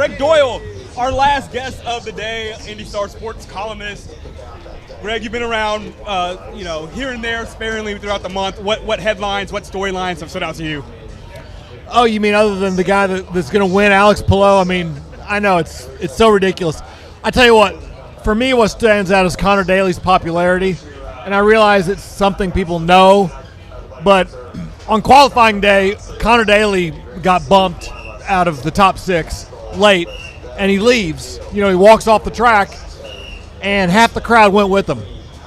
Gregg Doyel, our last guest of the day, IndyStar sports columnist. Greg, you've been around, here and there sparingly throughout the month. What headlines, what storylines have stood out to you? Oh, you mean other than the guy that's going to win, Alex Palou? I mean, I know it's so ridiculous. I tell you what, for me, what stands out is Connor Daly's popularity, and I realize it's something people know, but on qualifying day, Connor Daly got bumped out of the top 6 late, and he leaves. He walks off the track, and half the crowd went with him.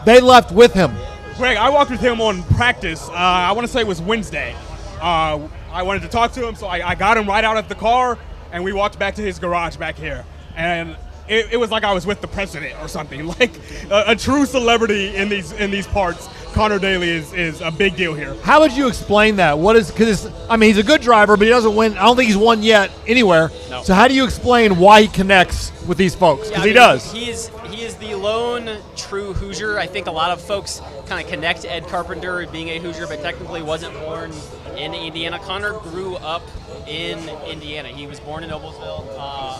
They left with him. Greg, I walked with him on practice. I want to say it was Wednesday. I wanted to talk to him, so I got him right out of the car, and we walked back to his garage back here. And it was like I was with the president or something, like a true celebrity in these parts. Connor Daly is a big deal here. How would you explain that? Because he's a good driver, but he doesn't win. I don't think he's won yet anywhere. No. So how do you explain why he connects with these folks? Because he does. He is the lone true Hoosier. I think a lot of folks kind of connect Ed Carpenter being a Hoosier, but technically wasn't born in Indiana. Connor grew up in Indiana. He was born in Noblesville.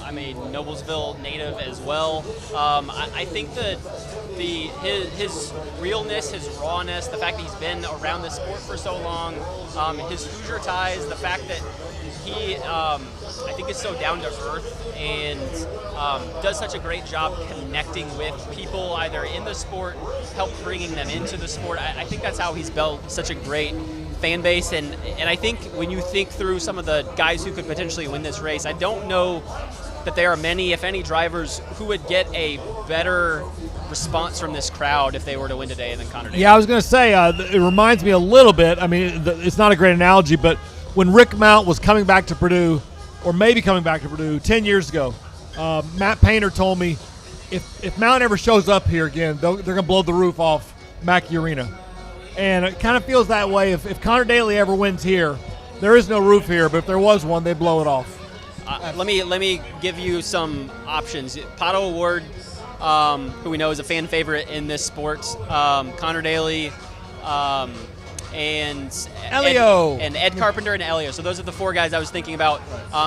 I'm a Noblesville native as well. I think that his realness, his rawness, the fact that he's been around this sport for so long, his Hoosier ties, the fact that he, I think, is so down to earth and does such a great job connecting with people either in the sport, help bringing them into the sport. I think that's how he's built such a great fan base, and I think when you think through some of the guys who could potentially win this race, I don't know that there are many, if any, drivers who would get a better response from this crowd if they were to win today than Connor Daly. Yeah, I was going to say, it reminds me a little bit. I mean, it's not a great analogy, but when Rick Mount was coming back to Purdue, or maybe coming back to Purdue 10 years ago, Matt Painter told me if Mount ever shows up here again, they're going to blow the roof off Mackey Arena. And it kind of feels that way. If Connor Daly ever wins here, there is no roof here, but if there was one, they'd blow it off. Let me give you some options. Pato Award, who we know is a fan favorite in this sport, Connor Daly, and Elio. Ed Carpenter and Elio. So those are the 4 guys I was thinking about,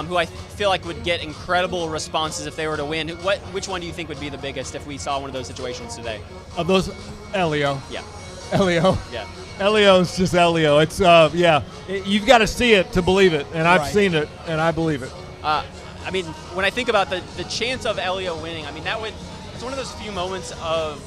who I feel like would get incredible responses if they were to win. Which one do you think would be the biggest if we saw one of those situations today? Of those, Elio. Yeah. Elio. Yeah. Elio's just Elio. It's you've got to see it to believe it, and I've seen it, and I believe it. I mean, when I think about the chance of Elio winning, I mean, it's one of those few moments of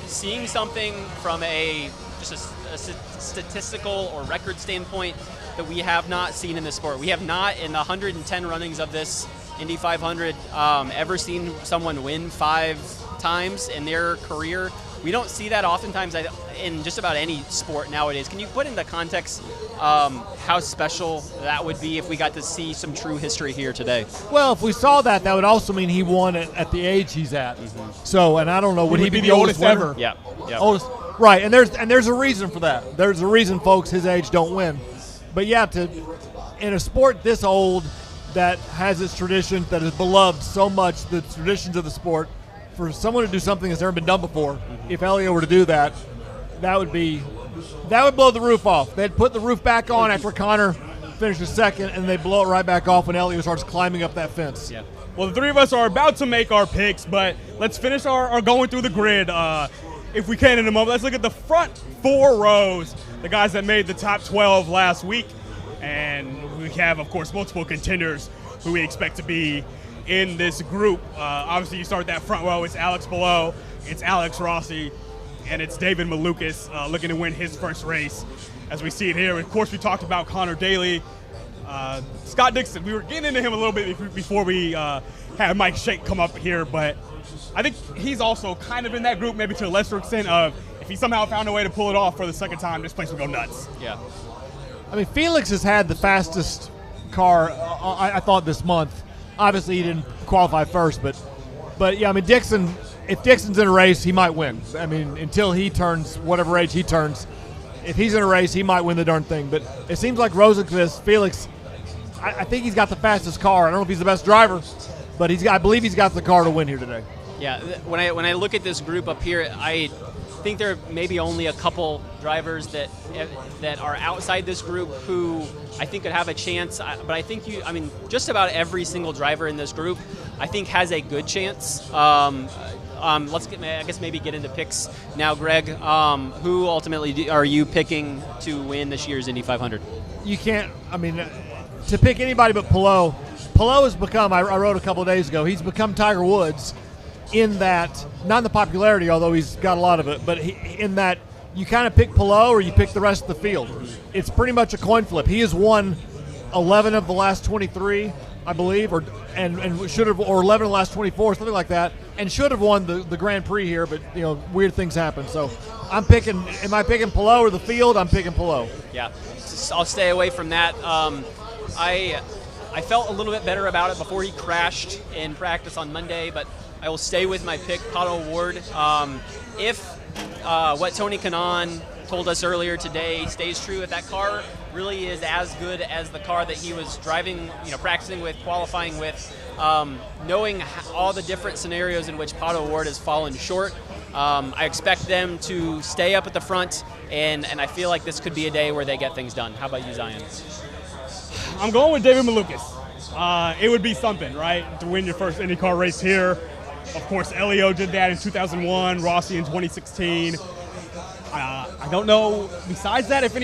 seeing something from a statistical or record standpoint that we have not seen in this sport. We have not, in the 110 runnings of this Indy 500, ever seen someone win 5 times in their career. We don't see that oftentimes in just about any sport nowadays. Can you put into context how special that would be if we got to see some true history here today? Well, if we saw that would also mean he won it at the age he's at. Mm-hmm. So, and I don't know, would he be the oldest ever? Yeah. Oldest, right, and there's a reason for that. There's a reason folks his age don't win. But yeah, in a sport this old that has its tradition, that is beloved so much, the traditions of the sport, for someone to do something that's never been done before, if Elio were to do that, that would blow the roof off. They'd put the roof back on after Connor finishes second, and they blow it right back off when Elio starts climbing up that fence. Yeah. Well, the 3 of us are about to make our picks, but let's finish our going through the grid if we can in a moment. Let's look at the front 4 rows, the guys that made the top 12 last week, and we have, of course, multiple contenders who we expect to be in this group. Obviously, you start that front row. It's Alex Palou, it's Alex Rossi, and it's David Malukas looking to win his first race. As we see it here, of course, we talked about Connor Daly. Scott Dixon, we were getting into him a little bit before we had Mike Shake come up here, but I think he's also kind of in that group, maybe to a lesser extent of if he somehow found a way to pull it off for the second time, this place would go nuts. Yeah. I mean, Felix has had the fastest car, I thought, this month. Obviously, he didn't qualify first, but yeah, I mean, Dixon, if Dixon's in a race, he might win. I mean, until he turns whatever age he turns, if he's in a race, he might win the darn thing. But it seems like Rosenqvist, Felix, I think he's got the fastest car. I don't know if he's the best driver, but I believe he's got the car to win here today. Yeah, when I look at this group up here, think there may be only a couple drivers that are outside this group who I think could have a chance. But I think just about every single driver in this group, I think, has a good chance. Let's maybe get into picks now, Greg. Who ultimately are you picking to win this year's Indy 500? You can't. To pick anybody but Palou. Palou has become. I wrote a couple of days ago. He's become Tiger Woods, in that, not in the popularity, although he's got a lot of it, but in that you kind of pick Palou or you pick the rest of the field. It's pretty much a coin flip. He has won 11 of the last 23, I believe, or 11 of the last 24, something like that, and should have won the Grand Prix here, but weird things happen. So I'm picking. Am I picking Palou or the field? I'm picking Palou. Yeah, I'll stay away from that. I felt a little bit better about it before he crashed in practice on Monday, but I will stay with my pick, Pato O'Ward. If what Tony Kanaan told us earlier today stays true, if that car really is as good as the car that he was driving, practicing with, qualifying with, knowing all the different scenarios in which Pato O'Ward has fallen short, I expect them to stay up at the front, and I feel like this could be a day where they get things done. How about you, Zion? I'm going with David Malukas. It would be something, right, to win your first IndyCar race here. Of course, Elio did that in 2001, Rossi in 2016. I don't know, besides that, if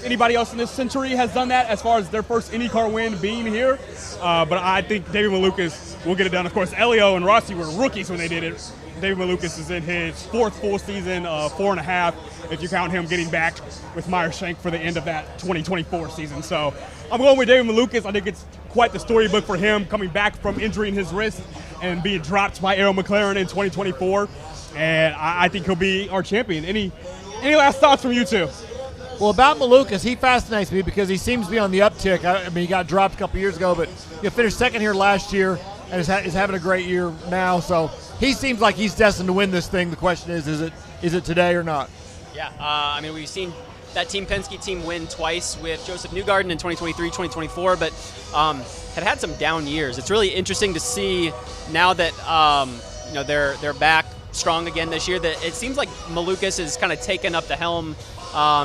anybody else in this century has done that as far as their first IndyCar win being here. But I think David Malukas will get it done. Of course, Elio and Rossi were rookies when they did it. David Malukas is in his fourth full season, 4.5, if you count him getting back with Meyer Shank for the end of that 2024 season. So I'm going with David Malukas. I think it's quite the storybook for him, coming back from injuring his wrist and being dropped by Arrow McLaren in 2024. And I think he'll be our champion. Any last thoughts from you two? Well, about Malukas, he fascinates me because he seems to be on the uptick. He got dropped a couple years ago, but he finished second here last year and is having a great year now. So he seems like he's destined to win this thing. The question is it today or not? Yeah, we've seen that Team Penske team win twice with Joseph Newgarden in 2023, 2024, but had some down years. It's really interesting to see now that they're back strong again this year, that it seems like Malukas has kind of taken up the helm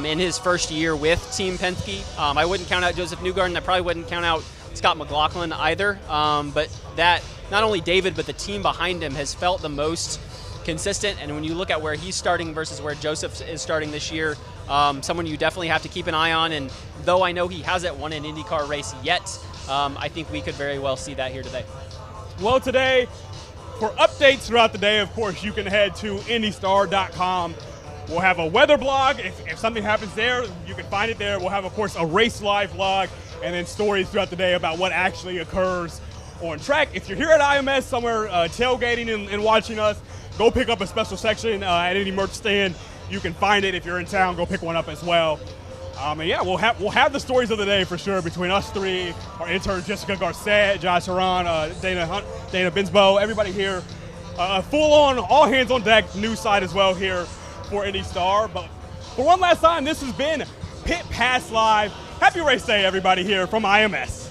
in his first year with Team Penske. I wouldn't count out Joseph Newgarden. I probably wouldn't count out Scott McLaughlin either. But that, not only David, but the team behind him has felt the most consistent. And when you look at where he's starting versus where Joseph is starting this year, someone you definitely have to keep an eye on. And though I know he hasn't won an IndyCar race yet, I think we could very well see that here today. Well, today, for updates throughout the day, of course, you can head to IndyStar.com. We'll have a weather blog. If something happens there, you can find it there. We'll have, of course, a race live blog, and then stories throughout the day about what actually occurs on track. If you're here at IMS somewhere tailgating and watching us, go pick up a special section at any merch stand. You can find it. If you're in town, go pick one up as well. We'll have the stories of the day for sure between us three, our intern Jessica Garcet, Josh Haran, Dana Binsbo, everybody here. Full on, all hands on deck, news side as well here for IndyStar. But for one last time, this has been Pitt Pass Live. Happy race day, everybody, here from IMS.